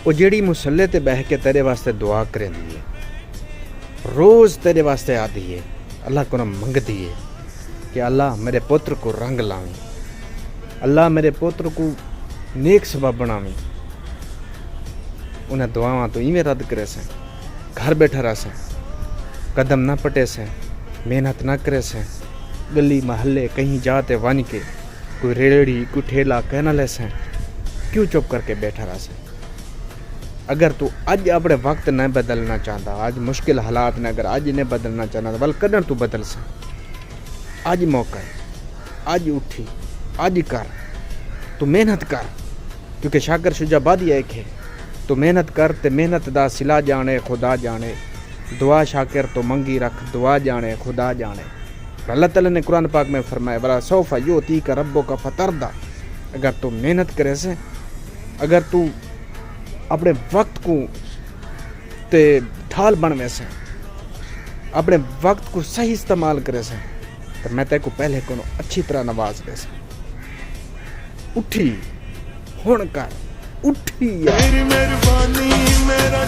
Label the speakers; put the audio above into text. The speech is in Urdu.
Speaker 1: وہ جیڑی مسلے تے بہ کے تیرے واسطے دعا کرندی ہے، روز تیرے واسطے آدھی ہے، اللہ کو منگتی ہے کہ اللہ میرے پتر کو رنگ لاویں، اللہ میرے پتر کو نیک سبب بناویں، انہیں دعاواں تو ایویں رد کرے سیں، گھر بیٹھا رہ سیں، قدم نہ پٹے سیں، محنت نہ کرے سیں، گلی محلے کہیں جاتے ون کے کوئی ریڑھی کوئی ٹھیلا کہنا لے سیں، کیوں چپ کر کے بیٹھا رہ سیں؟ اگر تو اج اپنے وقت نہ بدلنا چاہتا، آج مشکل حالات نے اگر اج نہیں بدلنا چاہتا تو بل کدھر تو بدل سیں؟ اج موقع ہے، اج اٹھی، اج کر، تو محنت کر، کیونکہ شاکر شجاع بادی ایک ہے، تو محنت کر تے محنت دا صلہ جانے خدا جانے، دعا شاکر تو منگی رکھ، دعا جانے خدا جانے۔ اللہ تعالیٰ نے قرآن پاک میں فرمایا وَلَا سَوْفَ يُؤْتِيكَ رَبُّكَ فَتَرْضَىٰ، اگر تو محنت کرے سے، اگر تو اپنے وقت کو تے ڈھال بنوے سے، اپنے وقت کو صحیح استعمال کرے سے، تو میں تے کو پہلے کو اچھی طرح نواز دے سے۔ اٹھی ہن کر، اٹھی
Speaker 2: میری مہربانی میرا